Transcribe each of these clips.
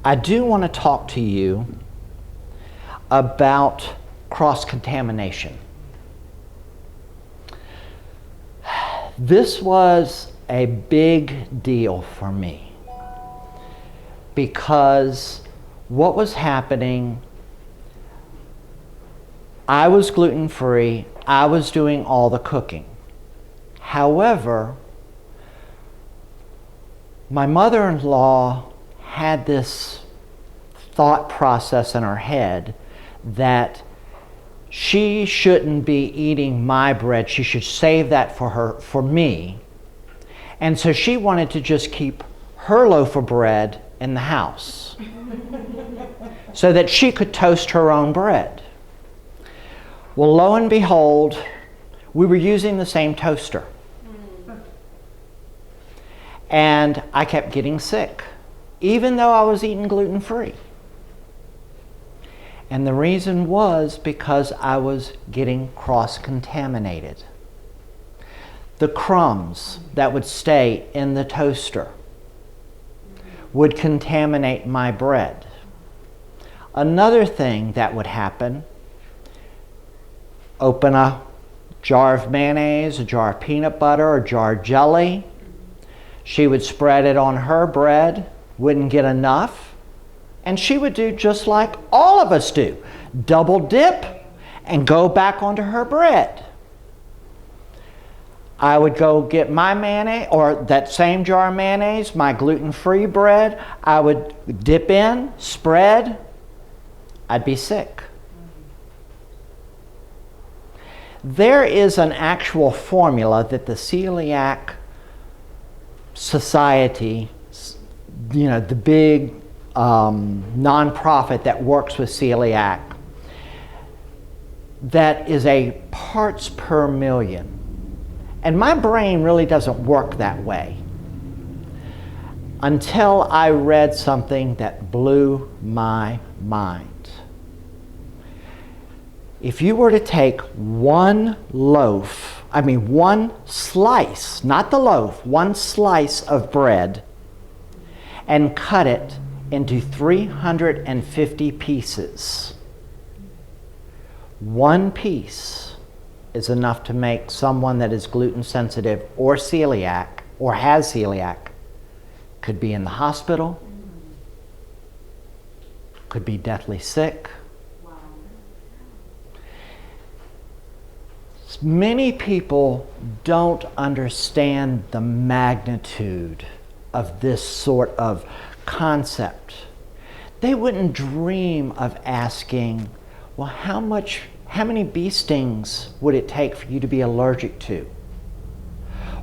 I do want to talk to you about cross-contamination. This was a big deal for me because what was happening, I was gluten-free, I was doing all the cooking. However, my mother-in-law had this thought process in her head that she shouldn't be eating my bread, she should save that for me. And so she wanted to just keep her loaf of bread in the house so that she could toast her own bread. Well, lo and behold, we were using the same toaster. And I kept getting sick, even though I was eating gluten-free. And the reason was because I was getting cross-contaminated. The crumbs that would stay in the toaster would contaminate my bread. Another thing that would happen, open a jar of mayonnaise, a jar of peanut butter, a jar of jelly. She would spread it on her bread, wouldn't get enough, and she would do just like all of us do. Double dip and go back onto her bread. I would go get my mayonnaise, or that same jar of mayonnaise, my gluten-free bread, I would dip in, spread, I'd be sick. There is an actual formula that the Celiac Society, the big nonprofit that works with celiac, that is a parts per million. And my brain really doesn't work that way until I read something that blew my mind. If you were to take one slice, not the loaf, one slice of bread and cut it into 350 pieces, one piece is enough to make someone that is gluten sensitive or celiac or has celiac, could be in the hospital, could be deathly sick. Many people don't understand the magnitude of this sort of concept. They wouldn't dream of asking, well, how many bee stings would it take for you to be allergic to?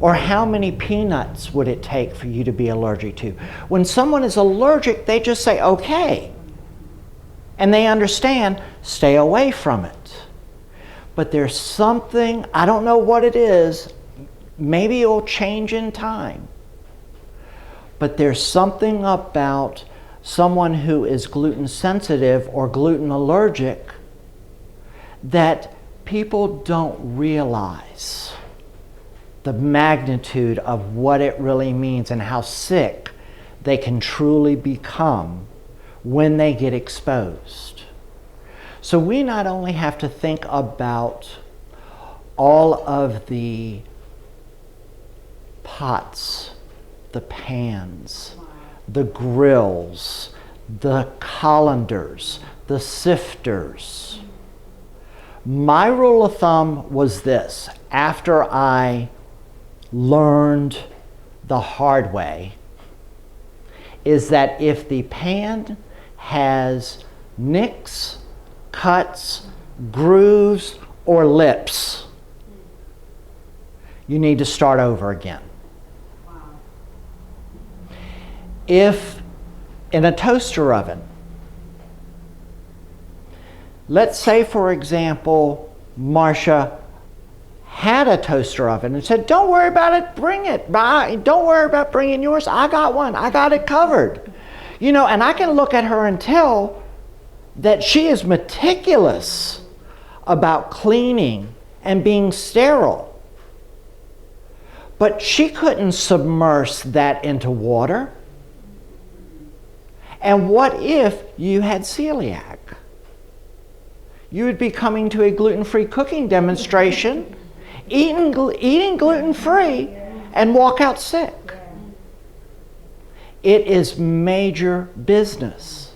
Or how many peanuts would it take for you to be allergic to? When someone is allergic, they just say, okay. And they understand, stay away from it. But there's something, I don't know what it is, maybe it'll change in time. But there's something about someone who is gluten sensitive or gluten allergic that people don't realize the magnitude of what it really means and how sick they can truly become when they get exposed. So we not only have to think about all of the pots, the pans, the grills, the colanders, the sifters. My rule of thumb was this, after I learned the hard way, is that if the pan has nicks, cuts, grooves, or lips, you need to start over again. Wow. If in a toaster oven, let's say for example, Marcia had a toaster oven and said, don't worry about it, bring it. Don't worry about bringing yours. I got one, I got it covered. And I can look at her and tell that she is meticulous about cleaning and being sterile. But she couldn't submerge that into water And what if you had celiac? You would be coming to a gluten-free cooking demonstration, eating gluten-free, and walk out sick. It is major business.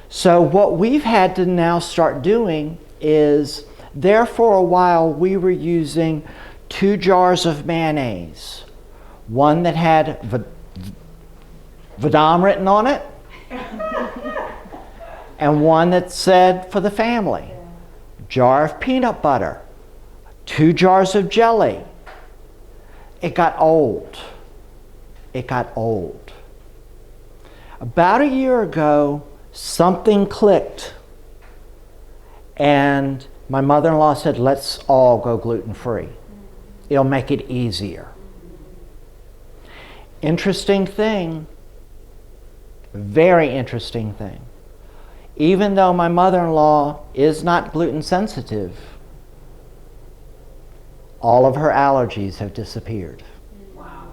So what we've had to now start doing is, there for a while we were using 2 jars of mayonnaise. One that had Vidam written on it, and one that said for the family. Jar of peanut butter, 2 jars of jelly. It got old. It got old. About a year ago, something clicked, and my mother-in-law said, let's all go gluten-free. It'll make it easier. Interesting thing, very interesting thing. Even though my mother-in-law is not gluten sensitive, all of her allergies have disappeared. Wow.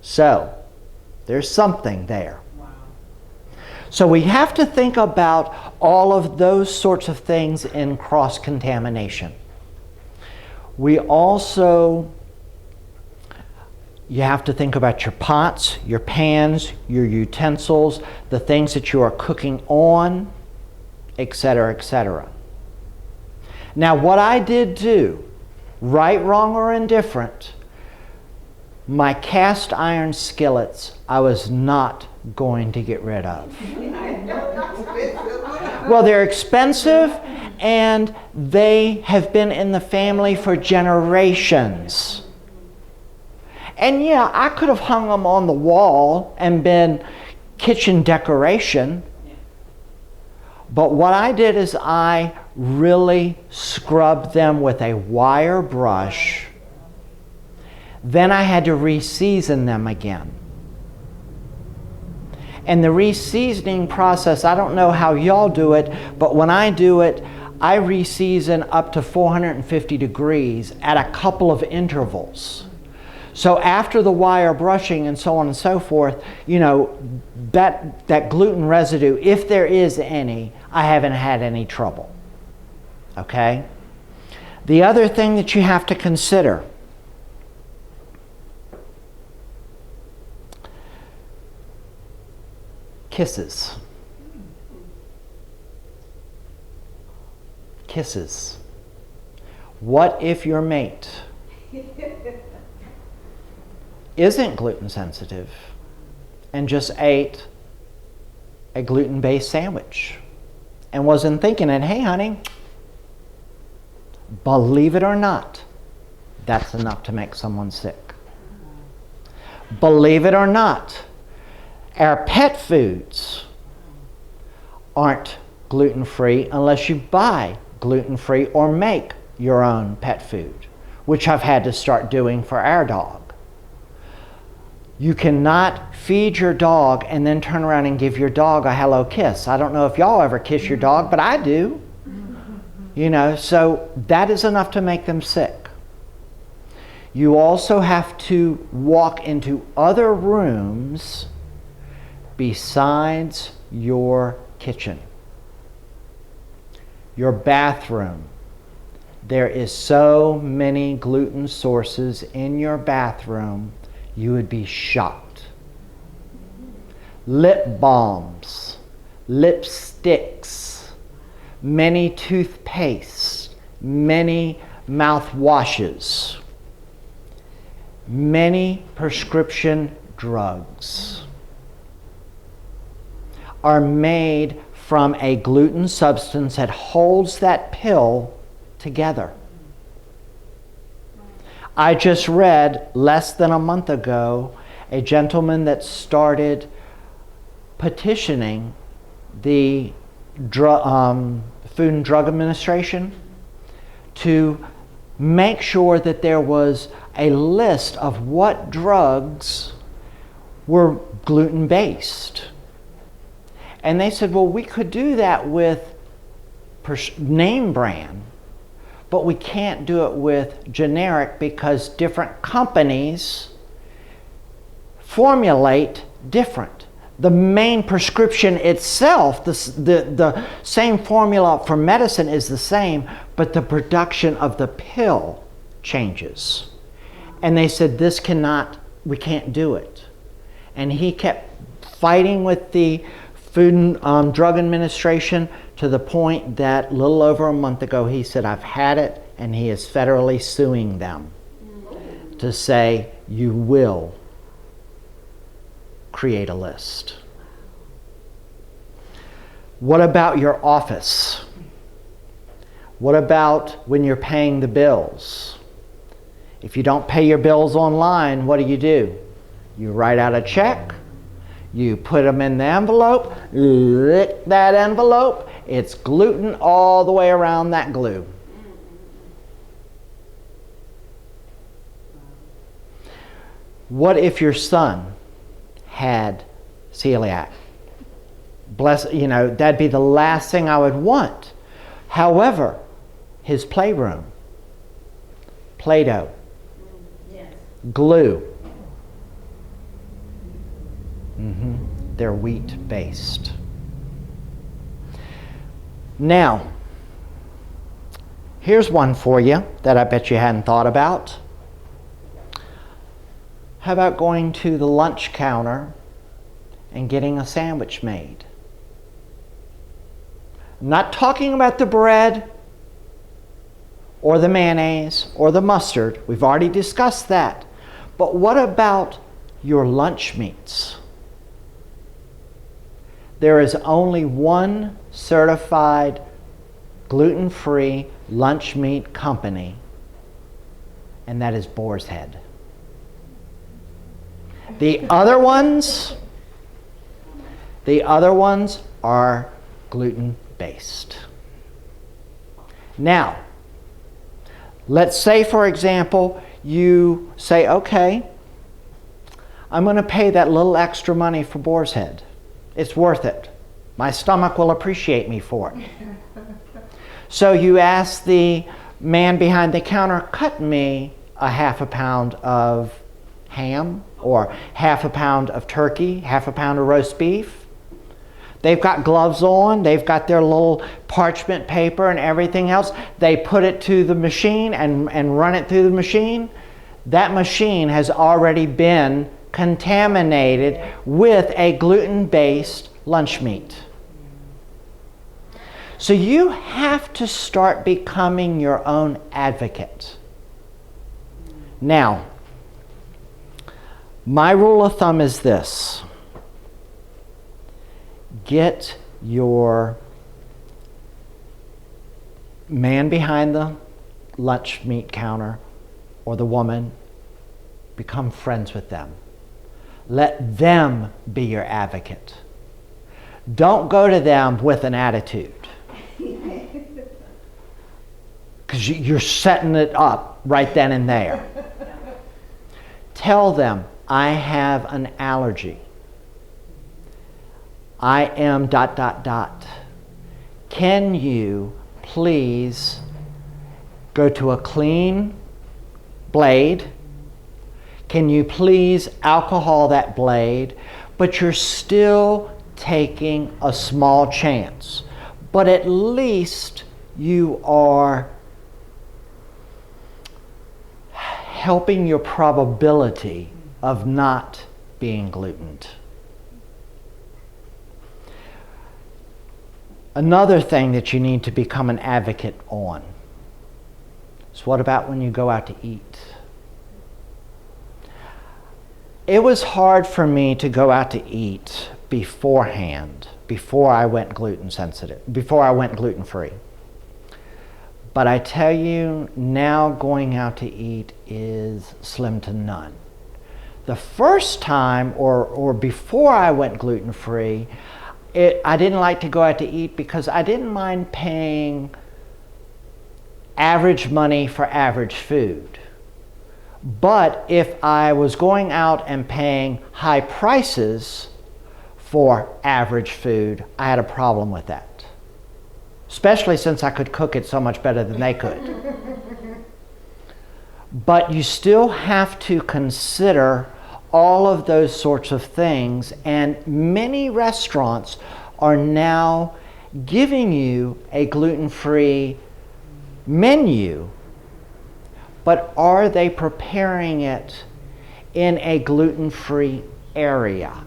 So, there's something there. Wow. So we have to think about all of those sorts of things in cross-contamination. We also, you have to think about your pots, your pans, your utensils, the things that you are cooking on, etc., etc. Now, what I did do, right, wrong, or indifferent, my cast iron skillets I was not going to get rid of. Well, they're expensive, and they have been in the family for generations. And yeah, I could have hung them on the wall and been kitchen decoration. But what I did is I really scrubbed them with a wire brush. Then I had to re-season them again. And the re-seasoning process, I don't know how y'all do it, but when I do it, I re-season up to 450 degrees at a couple of intervals. So after the wire brushing and so on and so forth, you know, that gluten residue, if there is any, I haven't had any trouble. Okay? The other thing that you have to consider, kisses. Kisses. What if your mate isn't gluten sensitive and just ate a gluten-based sandwich and wasn't thinking it, hey honey, believe it or not, that's enough to make someone sick. Believe it or not, our pet foods aren't gluten-free unless you buy gluten-free or make your own pet food, which I've had to start doing for our dog. You cannot feed your dog and then turn around and give your dog a hello kiss. I don't know if y'all ever kiss your dog, but I do. You know, so that is enough to make them sick. You also have to walk into other rooms besides your kitchen. Your bathroom. There is so many gluten sources in your bathroom, you would be shocked. Lip balms, lipsticks, many toothpastes, many mouthwashes, many prescription drugs are made from a gluten substance that holds that pill together. I just read less than a month ago a gentleman that started petitioning the Food and Drug Administration to make sure that there was a list of what drugs were gluten-based. And they said, well, we could do that with name brand, but we can't do it with generic because different companies formulate different. The main prescription itself, the same formula for medicine is the same, but the production of the pill changes. And they said, we can't do it. And he kept fighting with the Food and Drug Administration to the point that a little over a month ago he said, I've had it, and he is federally suing them to say, you will create a list. What about your office? What about when you're paying the bills? If you don't pay your bills online, what do? You write out a check, you put them in the envelope, lick that envelope, it's gluten all the way around that glue. What if your son had celiac? That'd be the last thing I would want. However, his playroom, Play-Doh, glue, they're wheat-based. Now, here's one for you that I bet you hadn't thought about. How about going to the lunch counter and getting a sandwich made? I'm not talking about the bread or the mayonnaise or the mustard. We've already discussed that. But what about your lunch meats? There is only one certified gluten-free lunch meat company, and that is Boar's Head. The other ones are gluten-based. Now, let's say, for example, you say, okay, I'm going to pay that little extra money for Boar's Head. It's worth it. My stomach will appreciate me for it. So you ask the man behind the counter, cut me a half a pound of ham, or half a pound of turkey, half a pound of roast beef. They've got gloves on, they've got their little parchment paper and everything else. They put it to the machine and run it through the machine. That machine has already been contaminated with a gluten-based lunch meat. So you have to start becoming your own advocate. Now, my rule of thumb is this. Get your man behind the lunch meat counter or the woman, become friends with them. Let them be your advocate. Don't go to them with an attitude. Because you're setting it up right then and there. Tell them, I have an allergy. I am ... Can you please go to a clean blade? Can you please alcohol that blade? But you're still taking a small chance. But at least you are helping your probability of not being glutened. Another thing that you need to become an advocate on is, what about when you go out to eat? It was hard for me to go out to eat beforehand, before I went gluten-free. But I tell you, now going out to eat is slim to none. The first time, or before I went gluten-free, I didn't like to go out to eat because I didn't mind paying average money for average food. But if I was going out and paying high prices for average food, I had a problem with that. Especially since I could cook it so much better than they could. But you still have to consider all of those sorts of things. And many restaurants are now giving you a gluten-free menu, but are they preparing it in a gluten-free area?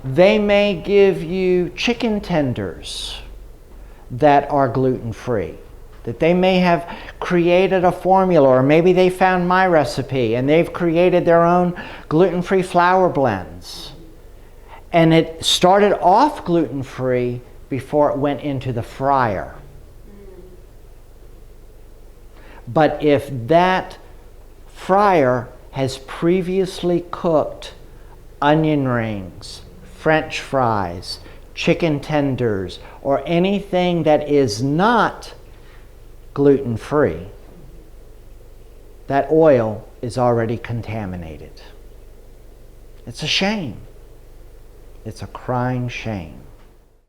They may give you chicken tenders that are gluten-free, that they may have created a formula, or maybe they found my recipe and they've created their own gluten-free flour blends. And it started off gluten-free before it went into the fryer. But if that fryer has previously cooked onion rings, French fries, chicken tenders, or anything that is not gluten-free, that oil is already contaminated. It's a shame. It's a crying shame.